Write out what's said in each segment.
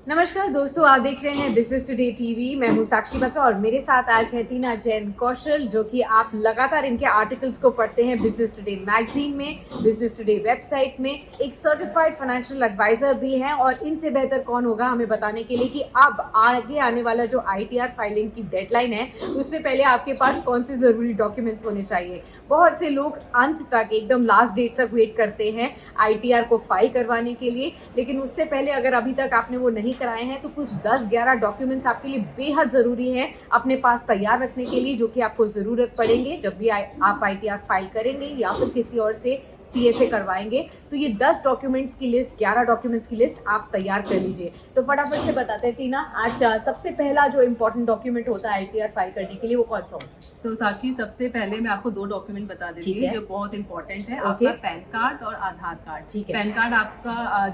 नमस्कार दोस्तों, आप देख रहे हैं बिजनेस टुडे टीवी। मैं हूं साक्षी बत्रा और मेरे साथ आज है टीना जैन कौशल, जो कि आप लगातार इनके आर्टिकल्स को पढ़ते हैं बिजनेस टुडे मैगजीन में, बिजनेस टुडे वेबसाइट में। एक सर्टिफाइड फाइनेंशियल एडवाइजर भी हैं और इनसे बेहतर कौन होगा हमें बताने के लिए कि अब आगे आने वाला जो ITR फाइलिंग की डेडलाइन है उससे पहले आपके पास कौन से ज़रूरी डॉक्यूमेंट्स होने चाहिए। बहुत से लोग अंत तक, एकदम लास्ट डेट तक वेट करते हैं ITR को फाइल करवाने के लिए, लेकिन उससे पहले अगर अभी तक आपने वो नहीं कराए हैं तो कुछ 10-11 डॉक्यूमेंट्स आपके लिए बेहद ज़रूरी हैं अपने पास तैयार रखने के लिए, जो कि आपको ज़रूरत पड़ेंगे जब भी आप ITR फाइल करेंगे या फिर किसी और से CA से करवाएंगे। तो ये 10 डॉक्यूमेंट्स की लिस्ट, 11 डॉक्यूमेंट्स की लिस्ट आप तैयार कर लीजिए। तो फटाफट से बताते हैं टीना, आज सबसे पहला जो इम्पोर्टेंट डॉक्यूमेंट होता है ITR फाइल करने के लिए वो कौन सा होता है? तो साक्षी, सबसे पहले मैं आपको 2 डॉक्यूमेंट बता देती ठीक है। हूँ जो बहुत इंपॉर्टेंट है। ओके। आपका पैन कार्ड और आधार कार्ड। ठीक है। पैन कार्ड आपका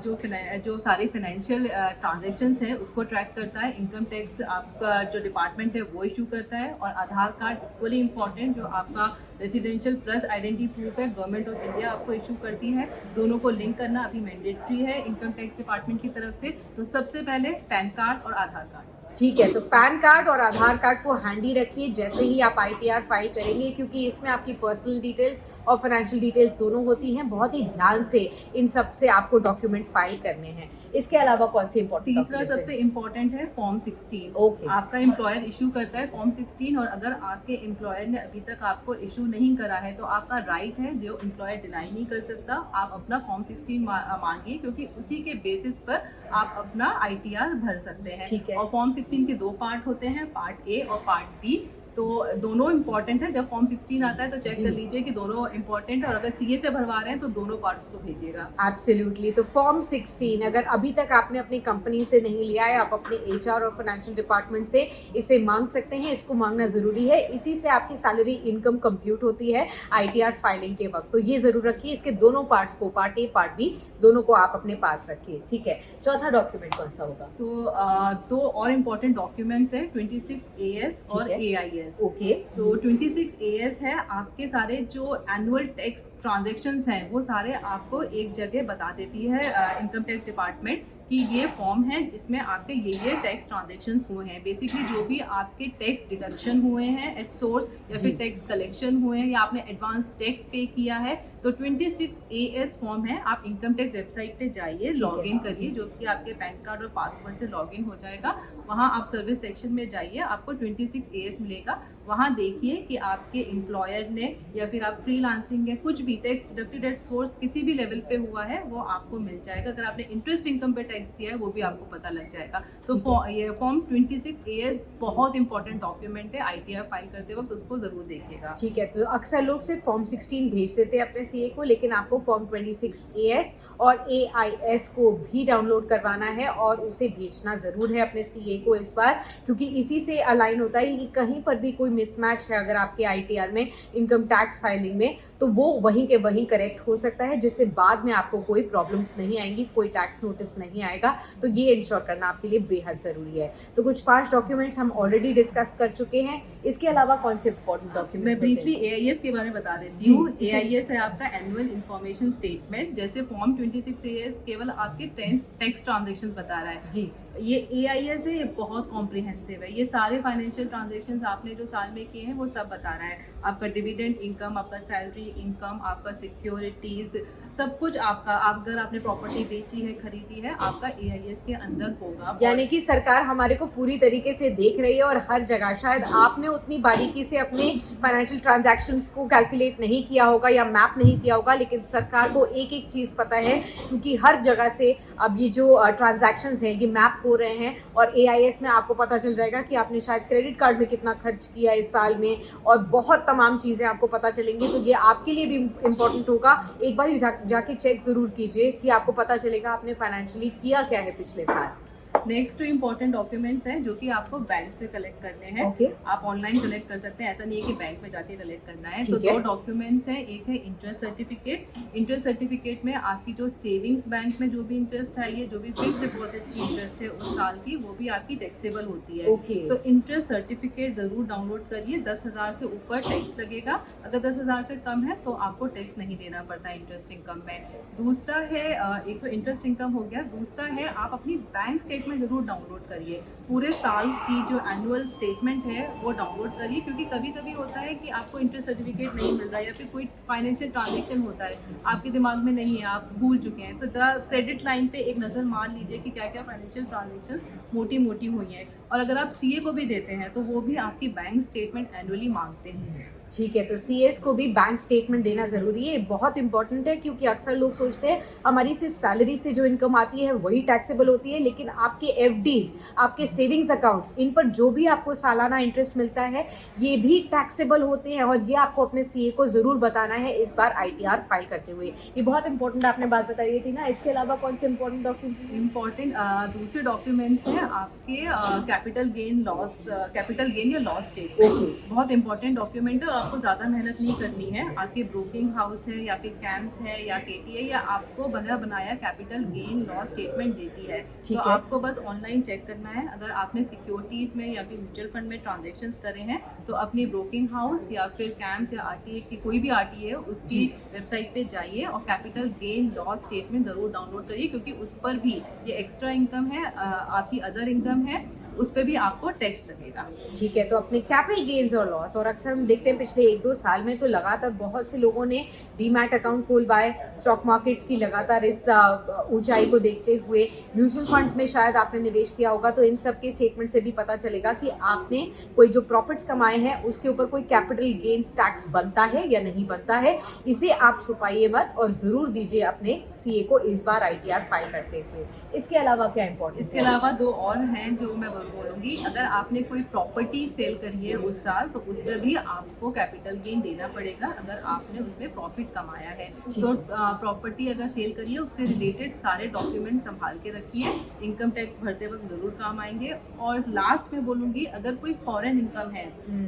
जो सारी फाइनेंशियल ट्रांजैक्शंस है उसको ट्रैक करता है। इनकम टैक्स आपका जो डिपार्टमेंट है वो इशू करता है। और आधार कार्ड इक्वली इंपॉर्टेंट, जो आपका रेजिडेंशियल प्लस आइडेंटिटी प्रूफ है, गवर्नमेंट ऑफ इंडिया आपको इशू करती है। दोनों को लिंक करना अभी मैंडेटरी है इनकम टैक्स डिपार्टमेंट की तरफ से। तो सबसे पहले पैन कार्ड और आधार कार्ड। ठीक है, तो पैन कार्ड और आधार कार्ड को हैंडी रखिए जैसे ही आप ITR फाइल करेंगे, क्योंकि इसमें आपकी पर्सनल डिटेल्स और फाइनेंशियल डिटेल्स दोनों होती हैं। बहुत ही ध्यान से इन सब से आपको डॉक्यूमेंट फाइल करने हैं। इसके अलावा कौन से इंपॉर्टेंट? तीसरा सबसे इम्पोर्टेंट है फॉर्म 16। ओके। आपका एम्प्लॉयर इशू करता है फॉर्म 16, और अगर आपके एम्प्लॉयर ने अभी तक आपको इशू नहीं करा है तो आपका राइट है, जो एम्प्लॉयर डिनाई नहीं कर सकता। आप अपना फॉर्म 16 मांगिए, क्योंकि उसी के बेसिस पर आप अपना ITR भर सकते हैं। ठीक है। और फॉर्म 16 के 2 पार्ट होते हैं, पार्ट A और पार्ट B। तो दोनों इंपॉर्टेंट है। जब फॉर्म 16 आता है तो चेक कर लीजिए कि दोनों इंपॉर्टेंट है, और अगर CA से भरवा रहे हैं तो दोनों पार्ट्स को भेजिएगा। एब्सोल्युटली। तो फॉर्म 16 अगर अभी तक आपने अपनी कंपनी से नहीं लिया है, आप अपने HR और फाइनेंशियल डिपार्टमेंट से इसे मांग सकते हैं। इसको मांगना ज़रूरी है, इसी से आपकी सैलरी इनकम कंप्यूट होती है ITR फाइलिंग के वक्त। तो ये ज़रूर रखिए, इसके दोनों पार्ट्स को, पार्ट A पार्ट B, दोनों को आप अपने पास रखिए। ठीक है, चौथा डॉक्यूमेंट कौन सा होगा? तो 2 और इम्पोर्टेंट डॉक्यूमेंट्स है, 26 AS और AIS। ओके। तो 26 AS है, आपके सारे जो एनुअल टैक्स ट्रांजैक्शंस हैं वो सारे आपको एक जगह बता देती है इनकम टैक्स डिपार्टमेंट कि ये फॉर्म है, इसमें आपके ये टैक्स ट्रांजैक्शंस हुए हैं। बेसिकली जो भी आपके टैक्स डिडक्शन हुए हैं एट सोर्स, या फिर टैक्स कलेक्शन हुए हैं, या आपने एडवांस टैक्स पे किया है, तो 26 AS फॉर्म है। आप इनकम टैक्स वेबसाइट पे जाइए, लॉग इन करिए, जो कि आपके पैन कार्ड और पासवर्ड से लॉग इन हो जाएगा। वहाँ आप सर्विस सेक्शन में जाइए, आपको 26 AS मिलेगा। वहाँ देखिए कि आपके एम्प्लॉयर ने, या फिर आप फ्रीलांसिंग है, कुछ भी टैक्स डिडक्टेड एट सोर्स किसी भी लेवल पे हुआ है वो आपको मिल जाएगा। अगर आपने इंटरेस्ट इनकम पे टैक्स दिया है वो भी आपको पता लग जाएगा। तो ये फॉर्म 26 AS बहुत इंपॉर्टेंट डॉक्यूमेंट है, ITR फाइल करते वक्त उसको जरूर देखिएगा। ठीक है, तो अक्सर लोग सिर्फ फॉर्म 16 भेज देते हैं अपने CA को, लेकिन आपको फॉर्म 26 AS और AIS को भी डाउनलोड करवाना है और उसे भेजना ज़रूर है अपने CA को इस बार, क्योंकि इसी से अलाइन होता है कि कहीं पर भी कोई मिसमैच है अगर आपके ITR में, इनकम टैक्स फाइलिंग में, तो वो वहीं के वहीं करेक्ट हो सकता है, जिससे बाद में आपको कोई प्रॉब्लम्स नहीं आएंगी, कोई टैक्स नोटिस नहीं आएगा। तो ये इंश्योर करना आपके लिए बेहद ज़रूरी है। तो कुछ 5 डॉक्यूमेंट्स हम ऑलरेडी डिस्कस कर चुके हैं। इसके अलावा कौन से इंपॉर्टेंट डॉक्यूमेंट? मैं ब्रीफली AIS के बारे में बता देती हूँ। AIS है आपका एनुअल इंफॉर्मेशन स्टेटमेंट। जैसे फॉर्म 26 AS केवल आपके टैक्स ट्रांजेक्शन बता रहा है जी। ये AIS है, ये बहुत कॉम्प्रिहेंसिव है। ये सारे फाइनेंशियल ट्रांजेक्शंस आपने जो साल में किए हैं वो सब बता रहा है। आपका डिविडेंड इनकम, आपका सैलरी इनकम, आपका सिक्योरिटीज, सब कुछ आपका, अगर आपने प्रॉपर्टी बेची है, खरीदी है, आपका AIS के अंदर होगा। यानी कि सरकार हमारे को पूरी तरीके से देख रही है और हर जगह। शायद आपने उतनी बारीकी से अपने फाइनेंशियल ट्रांजैक्शंस को कैलकुलेट नहीं किया होगा या मैप नहीं किया होगा, लेकिन सरकार को एक एक चीज़ पता है, क्योंकि हर जगह से अब ये जो ट्रांजैक्शंस हैं ये मैप हो रहे हैं। और AIS में आपको पता चल जाएगा कि आपने शायद क्रेडिट कार्ड में कितना खर्च किया इस साल में, और बहुत तमाम चीज़ें आपको पता चलेंगी। तो ये आपके लिए भी इम्पोर्टेंट होगा। एक बार जाके चेक ज़रूर कीजिए कि आपको पता चलेगा आपने फाइनेंशियली किया क्या है पिछले साल। नेक्स्ट 2 इंपॉर्टेंट डॉक्यूमेंट्स हैं जो कि आपको बैंक से कलेक्ट करने हैं। Okay. आप ऑनलाइन कलेक्ट कर सकते हैं, ऐसा नहीं है कि बैंक में जाके कलेक्ट करना है। तो ठीक है। 2 डॉक्यूमेंट्स हैं। एक है इंटरेस्ट सर्टिफिकेट। इंटरेस्ट सर्टिफिकेट में आपकी जो सेविंग्स बैंक में जो भी इंटरेस्ट है, ये जो भी फिक्स डिपॉजिट की इंटरेस्ट है उस साल की, वो भी आपकी टैक्सेबल होती है। Okay. तो इंटरेस्ट सर्टिफिकेट ज़रूर डाउनलोड करिए। 10,000 से ऊपर टैक्स लगेगा, अगर 10,000 से कम है तो आपको टैक्स नहीं देना पड़ता इंटरेस्ट इनकम में। दूसरा है, एक तो इंटरेस्ट इनकम हो गया, दूसरा है आप अपनी बैंक स्टेटमेंट स्टेटमेंट ज़रूर डाउनलोड करिए। पूरे साल की जो एनुअल स्टेटमेंट है वो डाउनलोड करिए, क्योंकि कभी कभी होता है कि आपको इंटरेस्ट सर्टिफिकेट नहीं मिल रहा है या फिर कोई फाइनेंशियल ट्रांजेक्शन होता है आपके दिमाग में नहीं है, आप भूल चुके हैं, तो ज़रा क्रेडिट लाइन पे एक नज़र मार लीजिए कि क्या क्या फाइनेंशियल ट्रांजेक्शन मोटी मोटी हुई हैं। और अगर आप सीए को भी देते हैं तो वो भी आपकी बैंक स्टेटमेंट एनुअली मांगते हैं। ठीक है, तो सीएस को भी बैंक स्टेटमेंट देना ज़रूरी है, बहुत इंपॉर्टेंट है, क्योंकि अक्सर लोग सोचते हैं हमारी सिर्फ सैलरी से जो इनकम आती है वही टैक्सेबल होती है, लेकिन आपके एफडीज, आपके सेविंग्स अकाउंट्स, इन पर जो भी आपको सालाना इंटरेस्ट मिलता है ये भी टैक्सेबल होते हैं, और ये आपको अपने सीए को ज़रूर बताना है इस बार आईटीआर फाइल करते हुए। ये बहुत इंपॉर्टेंट आपने बात बताई थी ना। इसके अलावा कौन से इंपॉर्टेंट डॉक्यूमेंट? इम्पॉर्टेंट दूसरे डॉक्यूमेंट्स हैं आपके कैपिटल गेन या लॉस स्टेटमेंट। बहुत इंपॉर्टेंट डॉक्यूमेंट है और आपको ज़्यादा मेहनत नहीं करनी है। आपके ब्रोकिंग हाउस है या फिर कैम्स है या केटीए या आपको बना बनाया कैपिटल गेन लॉस स्टेटमेंट देती है, तो आपको बस ऑनलाइन चेक करना है। अगर आपने सिक्योरिटीज़ में या फिर म्यूचुअल फंड में ट्रांजेक्शन्स करे हैं तो अपनी ब्रोकिंग हाउस या फिर कैम्स या आरटीए की कोई भी आरटीए है उसकी वेबसाइट पे जाइए और कैपिटल गेन लॉस स्टेटमेंट ज़रूर डाउनलोड करिए, क्योंकि उस पर भी ये एक्स्ट्रा इनकम है, आपकी अदर इनकम है, उस पर भी आपको टैक्स लगेगा। ठीक है, तो अपने कैपिटल गेन्स और लॉस, और अक्सर हम देखते हैं पिछले 1-2 साल में तो लगातार बहुत से लोगों ने डीमैट अकाउंट खोलवाए, स्टॉक मार्केट्स की लगातार इस ऊंचाई को देखते हुए म्यूचुअल फंड्स में शायद आपने निवेश किया होगा, तो इन सब के स्टेटमेंट से भी पता चलेगा कि आपने कोई जो प्रॉफिट्स कमाए हैं उसके ऊपर कोई कैपिटल गेन्स टैक्स बनता है या नहीं बनता है। इसे आप छुपाइए मत और ज़रूर दीजिए अपने सीए को इस बार आईटीआर फाइल करते हुए। इसके अलावा क्या इंपॉर्टेंट? इसके अलावा 2 और हैं जो मैं बोलूँगी। अगर आपने कोई प्रॉपर्टी सेल करी है उस साल तो उस पर भी आपको कैपिटल गेन देना पड़ेगा, अगर आपने उसमें प्रॉफिट कमाया है। तो प्रॉपर्टी अगर सेल करिए उससे रिलेटेड सारे डॉक्यूमेंट संभाल के रखिए, इनकम टैक्स भरते वक्त ज़रूर काम आएंगे। और लास्ट में बोलूँगी, अगर कोई फॉरेन इनकम है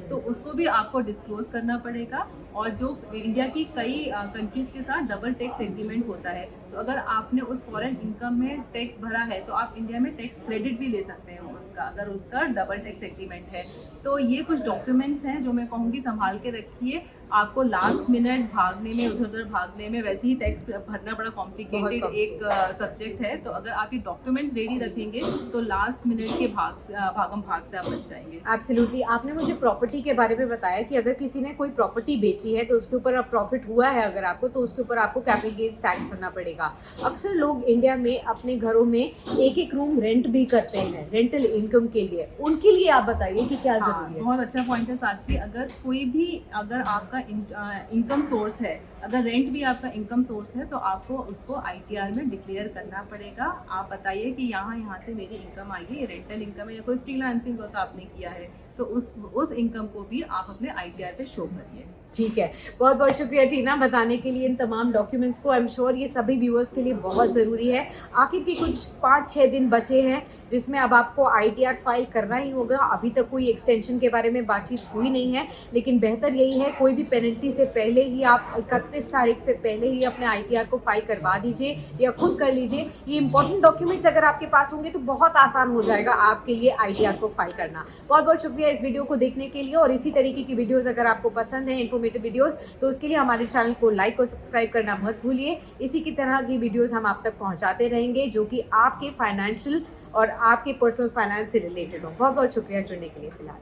तो उसको भी आपको डिस्क्लोज करना पड़ेगा। और जो इंडिया की कई कंट्रीज़ के साथ डबल टैक्स एग्रीमेंट होता है, तो अगर आपने उस फॉरेन इनकम में टैक्स भरा है तो आप इंडिया में टैक्स क्रेडिट भी ले सकते हैं उसका, अगर उसका डबल टैक्स एग्रीमेंट है। तो ये कुछ डॉक्यूमेंट्स हैं जो मैं कहूँगी संभाल के रखिए। आपको लास्ट मिनट भागने में, उधर उधर भागने में, वैसे ही टैक्स भरना बड़ा कॉम्प्लिकेटेड एक सब्जेक्ट है, तो अगर आप ये डॉक्यूमेंट्स रेडी रखेंगे तो लास्ट मिनट के भागम भाग से आप बच जाएंगे। एब्सोल्युटली। आपने मुझे प्रॉपर्टी के बारे में बताया कि अगर किसी ने कोई प्रॉपर्टी बेची है तो उसके ऊपर अब प्रॉफिट हुआ है अगर आपको, तो उसके ऊपर आपको कैपिटल गेन्स टैक्स भरना पड़ेगा। अक्सर लोग इंडिया में अपने घरों में एक रूम रेंट भी करते हैं रेंटल इनकम के लिए, उनके लिए आप बताइए कि क्या जरूरी है? बहुत अच्छा पॉइंट है साक्षी। अगर आपका इनकम सोर्स है, अगर रेंट भी आपका इनकम सोर्स है तो आपको उसको आईटीआर में डिक्लेयर करना पड़ेगा। आप बताइए कि यहाँ से मेरी इनकम आई है, ये रेंटल इनकम है या कोई फ्रीलांसिंग वर्क आपने किया है, तो उस इनकम को भी आप अपने आईटीआर पे शो करिए। ठीक है, बहुत बहुत शुक्रिया टीना बताने के लिए इन तमाम डॉक्यूमेंट्स को। आई एम श्योर ये सभी व्यूअर्स के लिए बहुत ज़रूरी है। आखिर के कुछ 5-6 दिन बचे हैं जिसमें अब आपको आईटीआर फाइल करना ही होगा। अभी तक कोई एक्सटेंशन के बारे में बातचीत हुई नहीं है, लेकिन बेहतर यही है कोई भी पेनल्टी से पहले ही आप 31 तारीख से पहले ही अपने आईटीआर को फाइल करवा दीजिए या खुद कर लीजिए। ये इंपॉर्टेंट डॉक्यूमेंट्स अगर आपके पास होंगे तो बहुत आसान हो जाएगा आपके लिए आईटीआर को फाइल करना। बहुत बहुत शुक्रिया इस वीडियो को देखने के लिए, और इसी तरीके की वीडियोज़ अगर आपको पसंद है, इन्फॉर्मेटिव वीडियोस, तो उसके लिए हमारे चैनल को लाइक और सब्सक्राइब करना मत भूलिए। इसी की तरह की वीडियोस हम आप तक पहुंचाते रहेंगे जो कि आपके फाइनेंशियल और आपके पर्सनल फाइनेंस से रिलेटेड हो। बहुत बहुत शुक्रिया जुड़ने के लिए। फिलहाल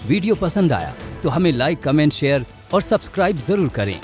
वीडियो पसंद आया तो हमें लाइक, कमेंट, शेयर और सब्सक्राइब जरूर करें।